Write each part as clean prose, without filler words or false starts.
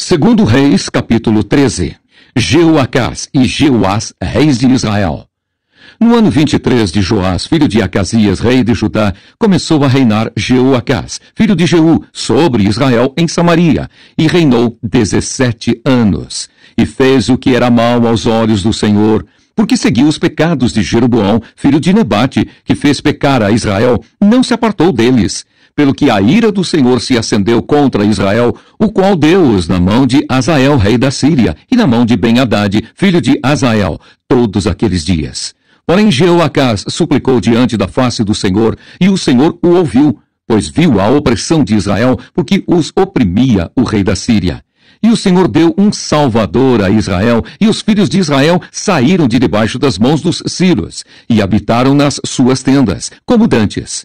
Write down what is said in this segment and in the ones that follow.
Segundo Reis, capítulo 13. Jeoacás e Jeoás, reis de Israel. No ano 23 de Joás, filho de Acasias, rei de Judá, começou a reinar Jeoacás, filho de Jeú, sobre Israel em Samaria, e reinou 17 anos. E fez o que era mal aos olhos do Senhor, porque seguiu os pecados de Jeroboão, filho de Nebate, que fez pecar a Israel, não se apartou deles. Pelo que a ira do Senhor se acendeu contra Israel, o qual deu-os na mão de Azael, rei da Síria, e na mão de Ben-Hadad, filho de Azael, todos aqueles dias. Porém Jeoacás suplicou diante da face do Senhor, e o Senhor o ouviu, pois viu a opressão de Israel, porque os oprimia o rei da Síria. E o Senhor deu um salvador a Israel, e os filhos de Israel saíram de debaixo das mãos dos sírios, e habitaram nas suas tendas, como dantes.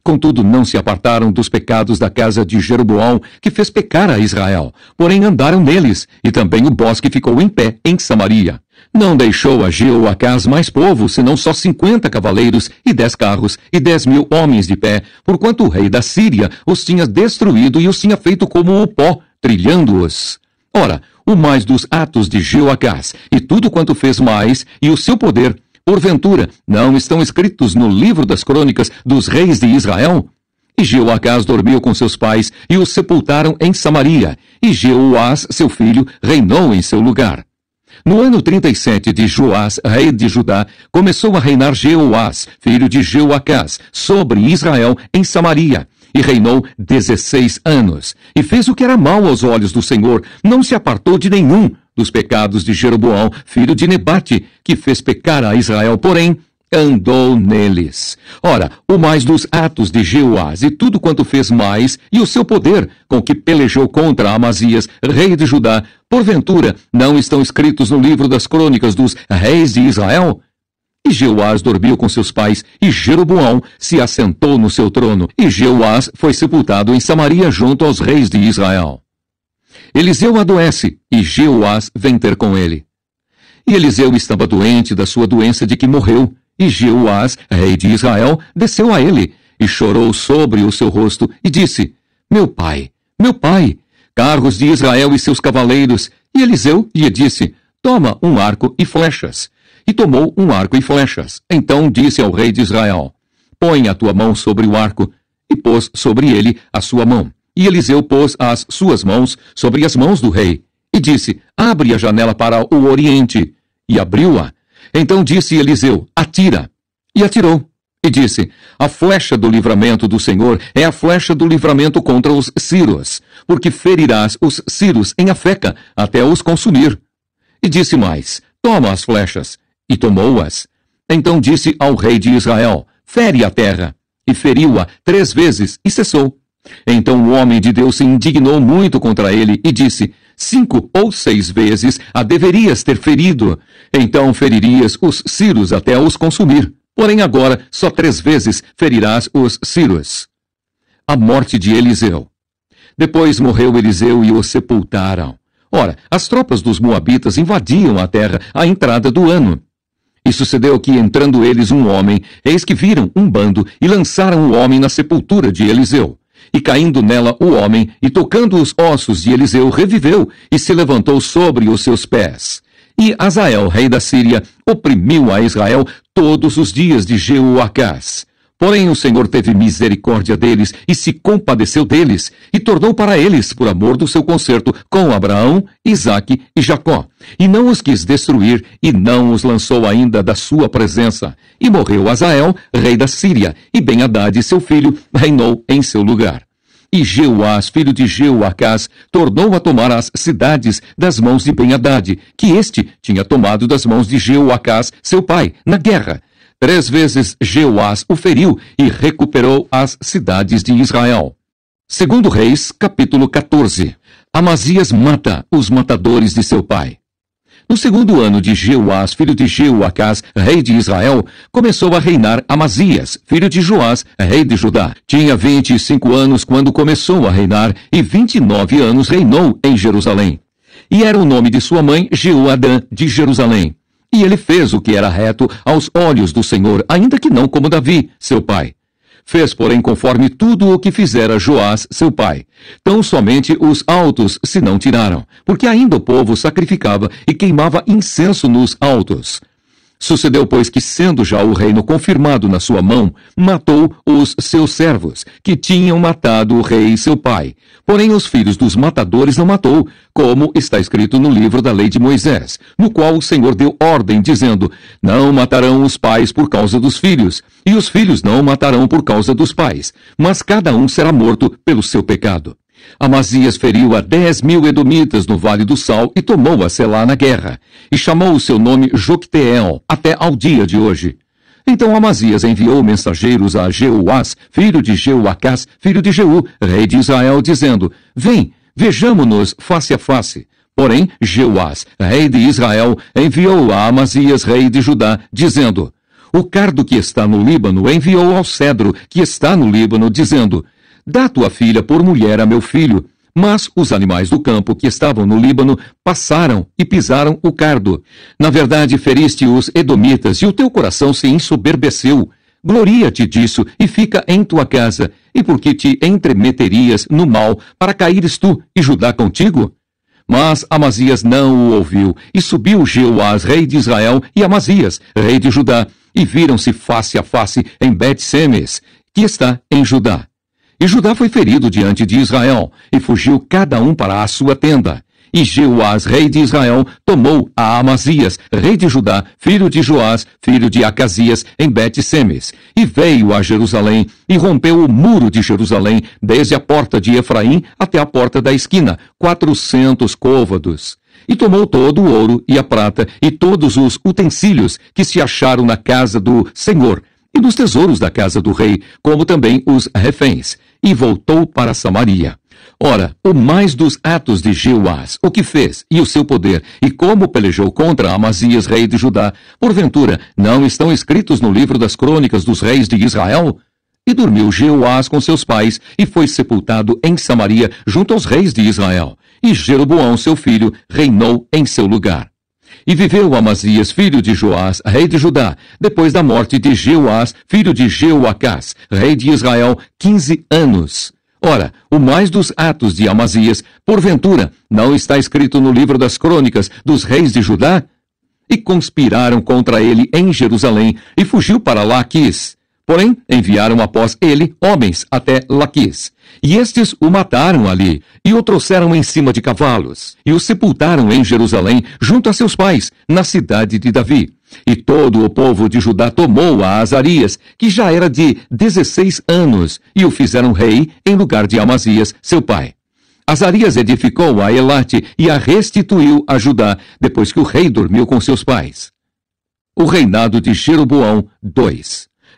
Contudo, não se apartaram dos pecados da casa de Jeroboão, que fez pecar a Israel, porém andaram neles, e também o bosque ficou em pé em Samaria. Não deixou a Jeoacás mais povo, senão só 50 cavaleiros e 10 carros e 10.000 homens de pé, porquanto o rei da Síria os tinha destruído e os tinha feito como o pó, trilhando-os. Ora, o mais dos atos de Jeoacás, e tudo quanto fez mais, e o seu poder, porventura, não estão escritos no livro das crônicas dos reis de Israel? E Jeoacás dormiu com seus pais, e os sepultaram em Samaria, e Jeoás, seu filho, reinou em seu lugar. No ano 37 de Joás, rei de Judá, começou a reinar Jeoás, filho de Jeoacás, sobre Israel em Samaria, e reinou 16 anos, e fez o que era mal aos olhos do Senhor, não se apartou de nenhum dos pecados de Jeroboão, filho de Nebate, que fez pecar a Israel, porém andou neles. Ora, o mais dos atos de Jeoás e tudo quanto fez mais, e o seu poder, com que pelejou contra Amazias, rei de Judá, porventura, não estão escritos no livro das crônicas dos reis de Israel? E Jeoás dormiu com seus pais, e Jeroboão se assentou no seu trono, e Jeoás foi sepultado em Samaria junto aos reis de Israel. Eliseu adoece, e Jeoás vem ter com ele. E Eliseu estava doente da sua doença de que morreu, e Jeoás, rei de Israel, desceu a ele, e chorou sobre o seu rosto, e disse, meu pai, carros de Israel e seus cavaleiros. E Eliseu lhe disse, toma um arco e flechas. E tomou um arco e flechas. Então disse ao rei de Israel, põe a tua mão sobre o arco, e pôs sobre ele a sua mão. E Eliseu pôs as suas mãos sobre as mãos do rei, e disse, abre a janela para o oriente. E abriu-a. Então disse Eliseu, atira. E atirou. E disse, a flecha do livramento do Senhor é a flecha do livramento contra os sírios, porque ferirás os sírios em Afeca, até os consumir. E disse mais, toma as flechas. E tomou-as. Então disse ao rei de Israel, fere a terra. E feriu-a 3 vezes, e cessou. Então o homem de Deus se indignou muito contra ele, e disse, 5 ou 6 vezes a deverias ter ferido. Então feririas os sírios até os consumir. Porém agora só 3 vezes ferirás os sírios. A morte de Eliseu. Depois morreu Eliseu e o sepultaram. Ora, as tropas dos moabitas invadiam a terra à entrada do ano. E sucedeu que, entrando eles um homem, eis que viram um bando e lançaram o homem na sepultura de Eliseu. E caindo nela o homem, e tocando os ossos de Eliseu, reviveu, e se levantou sobre os seus pés. E Azael, rei da Síria, oprimiu a Israel todos os dias de Jeoacás. Porém o Senhor teve misericórdia deles, e se compadeceu deles, e tornou para eles, por amor do seu concerto com Abraão, Isaque e Jacó, e não os quis destruir, e não os lançou ainda da sua presença. E morreu Azael, rei da Síria, e Ben-Hadad, seu filho, reinou em seu lugar. E Jeoás, filho de Jeoacás, tornou a tomar as cidades das mãos de Ben-Hadad, que este tinha tomado das mãos de Jeoacás, seu pai, na guerra. 3 vezes Jeoás o feriu e recuperou as cidades de Israel. Segundo Reis, capítulo 14. Amazias mata os matadores de seu pai. No segundo ano de Jeoás, filho de Jeoacás, rei de Israel, começou a reinar Amazias, filho de Joás, rei de Judá. Tinha 25 anos quando começou a reinar, e 29 anos reinou em Jerusalém. E era o nome de sua mãe Jeoadã de Jerusalém. E ele fez o que era reto aos olhos do Senhor, ainda que não como Davi, seu pai. Fez, porém, conforme tudo o que fizera Joás, seu pai. Tão somente os altos se não tiraram, porque ainda o povo sacrificava e queimava incenso nos altos. Sucedeu, pois, que, sendo já o reino confirmado na sua mão, matou os seus servos, que tinham matado o rei seu pai. Porém, os filhos dos matadores não matou, como está escrito no livro da lei de Moisés, no qual o Senhor deu ordem, dizendo: não matarão os pais por causa dos filhos, e os filhos não matarão por causa dos pais, mas cada um será morto pelo seu pecado. Amazias feriu a 10.000 edomitas no Vale do Sal e tomou a Selá na guerra, e chamou o seu nome Jocteel, até ao dia de hoje. Então Amazias enviou mensageiros a Jeoás, filho de Jeoacás, filho de Jeú, rei de Israel, dizendo: vem, vejamo-nos face a face. Porém, Jeoás, rei de Israel, enviou a Amazias, rei de Judá, dizendo: o cardo que está no Líbano enviou ao cedro que está no Líbano, dizendo: dá tua filha por mulher a meu filho. Mas os animais do campo que estavam no Líbano passaram e pisaram o cardo. Na verdade, feriste os edomitas, e o teu coração se ensoberbeceu. Gloria-te disso, e fica em tua casa. E por que te entremeterias no mal, para caíres tu e Judá contigo? Mas Amazias não o ouviu, e subiu Jeoás, rei de Israel, e Amazias, rei de Judá, e viram-se face a face em Bet-Semes, que está em Judá. E Judá foi ferido diante de Israel, e fugiu cada um para a sua tenda. E Jeoás, rei de Israel, tomou a Amazias, rei de Judá, filho de Joás, filho de Acasias, em Bet-Semes, e veio a Jerusalém, e rompeu o muro de Jerusalém, desde a porta de Efraim até a porta da esquina, 400 côvados. E tomou todo o ouro e a prata, e todos os utensílios que se acharam na casa do Senhor, e dos tesouros da casa do rei, como também os reféns, e voltou para Samaria. Ora, o mais dos atos de Jeoás, o que fez, e o seu poder, e como pelejou contra Amazias, rei de Judá, porventura, não estão escritos no livro das crônicas dos reis de Israel? E dormiu Jeoás com seus pais, e foi sepultado em Samaria, junto aos reis de Israel. E Jeroboão, seu filho, reinou em seu lugar. E viveu Amazias, filho de Joás, rei de Judá, depois da morte de Jeoás, filho de Jeoacás, rei de Israel, 15 anos. Ora, o mais dos atos de Amazias, porventura, não está escrito no livro das crônicas dos reis de Judá? E conspiraram contra ele em Jerusalém, e fugiu para Laquis. Porém, enviaram após ele homens até Laquis. E estes o mataram ali, e o trouxeram em cima de cavalos, e o sepultaram em Jerusalém, junto a seus pais, na cidade de Davi. E todo o povo de Judá tomou a Azarias, que já era de 16 anos, e o fizeram rei em lugar de Amazias, seu pai. Azarias edificou a Elate e a restituiu a Judá, depois que o rei dormiu com seus pais. O reinado de Jeroboão II.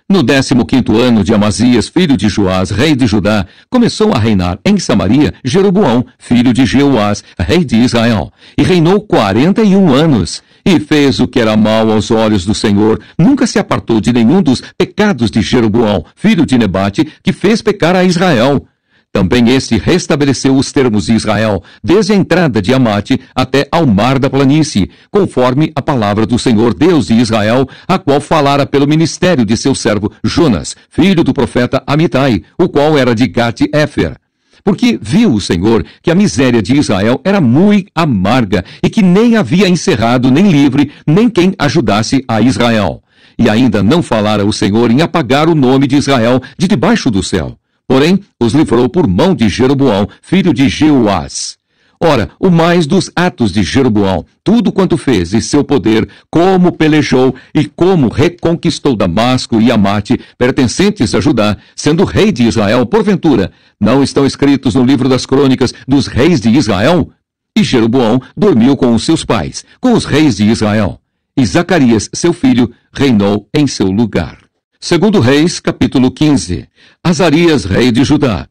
No 15º ano de Amazias, filho de Joás, rei de Judá, começou a reinar em Samaria Jeroboão, filho de Jeoás, rei de Israel, e reinou 41 anos, e fez o que era mal aos olhos do Senhor, nunca se apartou de nenhum dos pecados de Jeroboão, filho de Nebate, que fez pecar a Israel. Também este restabeleceu os termos de Israel, desde a entrada de Amate até ao mar da planície, conforme a palavra do Senhor Deus de Israel, a qual falara pelo ministério de seu servo Jonas, filho do profeta Amitai, o qual era de Gate-Éfer. Porque viu o Senhor que a miséria de Israel era muito amarga, e que nem havia encerrado nem livre, nem quem ajudasse a Israel. E ainda não falara o Senhor em apagar o nome de Israel de debaixo do céu. Porém, os livrou por mão de Jeroboão, filho de Jeoás. Ora, o mais dos atos de Jeroboão, tudo quanto fez e seu poder, como pelejou e como reconquistou Damasco e Amate, pertencentes a Judá, sendo rei de Israel, porventura, não estão escritos no livro das crônicas dos reis de Israel? E Jeroboão dormiu com os seus pais, com os reis de Israel. E Zacarias, seu filho, reinou em seu lugar. Segundo Reis, capítulo 15. Azarias, rei de Judá.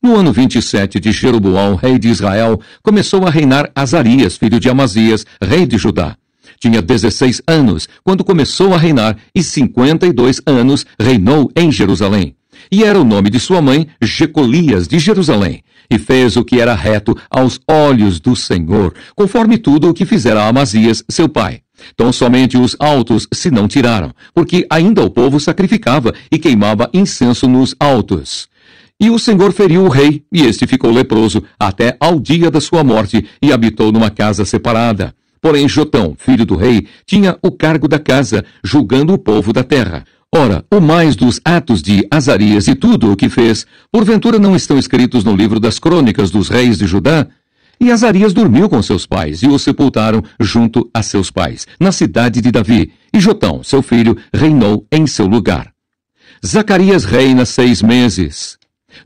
No ano 27 de Jeroboão, rei de Israel, começou a reinar Azarias, filho de Amazias, rei de Judá. Tinha 16 anos quando começou a reinar, e 52 anos reinou em Jerusalém. E era o nome de sua mãe, Jecolias de Jerusalém. E fez o que era reto aos olhos do Senhor, conforme tudo o que fizera Amazias, seu pai. Tão somente os altos se não tiraram, porque ainda o povo sacrificava e queimava incenso nos altos. E o Senhor feriu o rei, e este ficou leproso até ao dia da sua morte, e habitou numa casa separada. Porém Jotão, filho do rei, tinha o cargo da casa, julgando o povo da terra. Ora, o mais dos atos de Azarias e tudo o que fez, porventura não estão escritos no livro das crônicas dos reis de Judá? E Azarias dormiu com seus pais, e o sepultaram junto a seus pais, na cidade de Davi, e Jotão, seu filho, reinou em seu lugar. Zacarias reina 6 meses.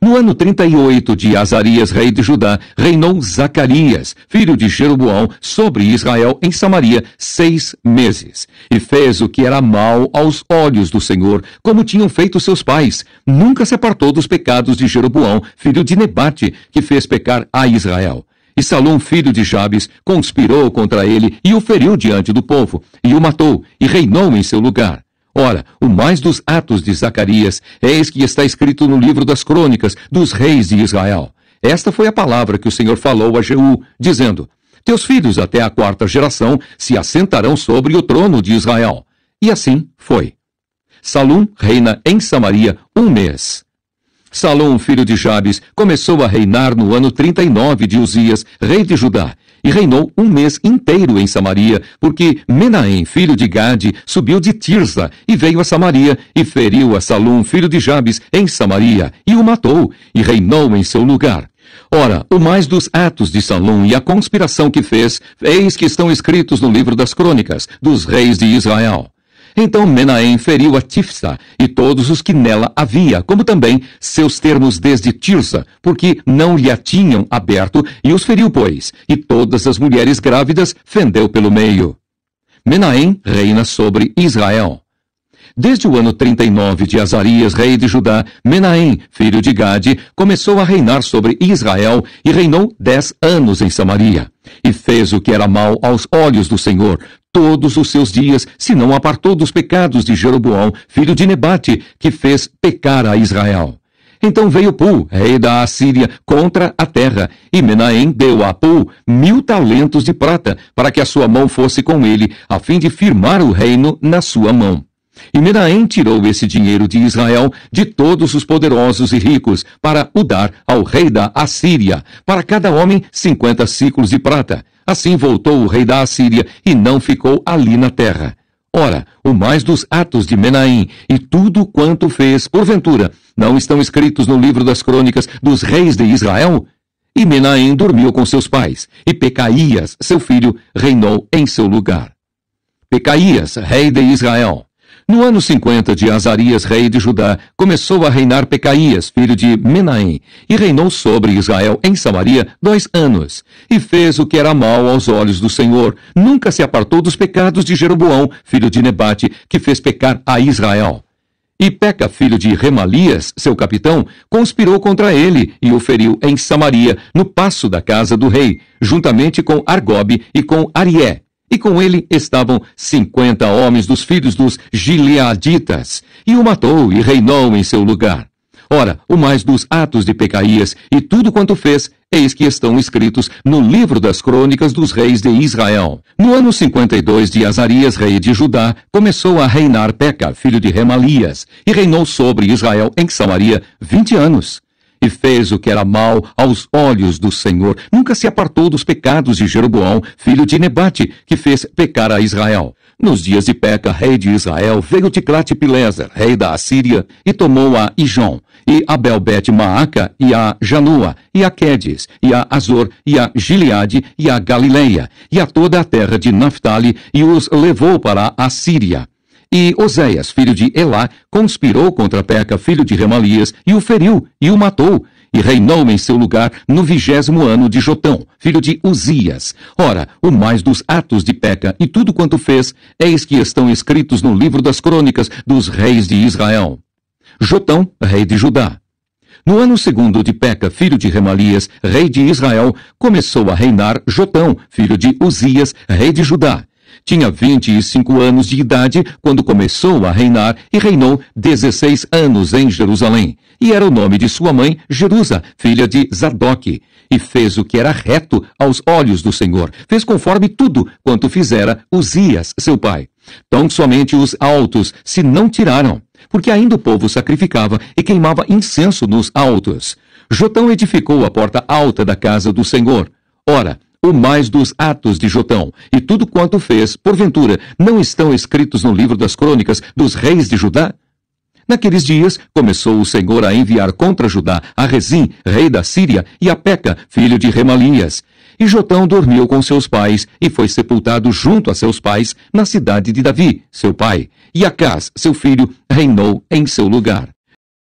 No ano 38 de Azarias, rei de Judá, reinou Zacarias, filho de Jeroboão, sobre Israel em Samaria 6 meses. E fez o que era mal aos olhos do Senhor, como tinham feito seus pais. Nunca se apartou dos pecados de Jeroboão, filho de Nebate, que fez pecar a Israel. E Salum, filho de Jabes, conspirou contra ele e o feriu diante do povo, e o matou, e reinou em seu lugar. Ora, o mais dos atos de Zacarias, eis que está escrito no livro das crônicas dos reis de Israel. Esta foi a palavra que o Senhor falou a Jeú, dizendo: Teus filhos até a 4ª geração se assentarão sobre o trono de Israel. E assim foi. Salum reina em Samaria 1 mês. Salum, filho de Jabes, começou a reinar no ano 39 de Uzias, rei de Judá, e reinou 1 mês inteiro em Samaria, porque Menahem, filho de Gade, subiu de Tirza e veio a Samaria, e feriu a Salum, filho de Jabes, em Samaria, e o matou, e reinou em seu lugar. Ora, o mais dos atos de Salum e a conspiração que fez, eis que estão escritos no livro das crônicas dos reis de Israel. Então Menahem feriu a Tifsa e todos os que nela havia, como também seus termos desde Tirsa, porque não lhe a tinham aberto, e os feriu, pois, e todas as mulheres grávidas fendeu pelo meio. Menahem reina sobre Israel. Desde o ano 39 de Azarias, rei de Judá, Menahem, filho de Gade, começou a reinar sobre Israel e reinou 10 anos em Samaria. E fez o que era mal aos olhos do Senhor todos os seus dias, se não apartou dos pecados de Jeroboão, filho de Nebate, que fez pecar a Israel. Então veio Pul, rei da Assíria, contra a terra, e Menahem deu a Pul 1000 talentos de prata, para que a sua mão fosse com ele, a fim de firmar o reino na sua mão. E Menahem tirou esse dinheiro de Israel, de todos os poderosos e ricos, para o dar ao rei da Assíria, para cada homem 50 siclos de prata. Assim voltou o rei da Assíria e não ficou ali na terra. Ora, o mais dos atos de Menahem e tudo quanto fez, porventura, não estão escritos no livro das crônicas dos reis de Israel? E Menahem dormiu com seus pais, e Pecaías, seu filho, reinou em seu lugar. Pecaías, rei de Israel. No ano 50 de Azarias, rei de Judá, começou a reinar Pecaías, filho de Menahem, e reinou sobre Israel em Samaria 2 anos, e fez o que era mal aos olhos do Senhor. Nunca se apartou dos pecados de Jeroboão, filho de Nebate, que fez pecar a Israel. E Peca, filho de Remalias, seu capitão, conspirou contra ele e o feriu em Samaria, no paço da casa do rei, juntamente com Argobe e com Arié. E com ele estavam 50 homens dos filhos dos Gileaditas, e o matou e reinou em seu lugar. Ora, o mais dos atos de Pecaías e tudo quanto fez, eis que estão escritos no livro das crônicas dos reis de Israel. No ano 52 de Azarias, rei de Judá, começou a reinar Peca, filho de Remalias, e reinou sobre Israel em Samaria 20 anos. E fez o que era mal aos olhos do Senhor. Nunca se apartou dos pecados de Jeroboão, filho de Nebate, que fez pecar a Israel. Nos dias de Peca, rei de Israel, veio Ticlate-Pileser, rei da Assíria, e tomou a Ijon, e a Belbete-Maaca, e a Janua, e a Quedes, e a Azor, e a Gileade, e a Galileia, e a toda a terra de Naphtali, e os levou para a Síria. E Oséias, filho de Elá, conspirou contra Peca, filho de Remalias, e o feriu, e o matou, e reinou em seu lugar no 20º ano de Jotão, filho de Uzias. Ora, o mais dos atos de Peca e tudo quanto fez, eis que estão escritos no livro das crônicas dos reis de Israel. Jotão, rei de Judá. No ano 2º de Peca, filho de Remalias, rei de Israel, começou a reinar Jotão, filho de Uzias, rei de Judá. tinha 25 anos de idade quando começou a reinar e reinou 16 anos em Jerusalém. E era o nome de sua mãe, Jerusa, filha de Zadoque. E fez o que era reto aos olhos do Senhor. Fez conforme tudo quanto fizera Uzias, seu pai. Tão somente os altos se não tiraram, porque ainda o povo sacrificava e queimava incenso nos altos. Jotão edificou a porta alta da casa do Senhor. Ora, o mais dos atos de Jotão, e tudo quanto fez, porventura, não estão escritos no livro das crônicas dos reis de Judá? Naqueles dias, começou o Senhor a enviar contra Judá a Rezim, rei da Síria, e a Peca, filho de Remalias. E Jotão dormiu com seus pais, e foi sepultado junto a seus pais, na cidade de Davi, seu pai. E Acás, seu filho, reinou em seu lugar.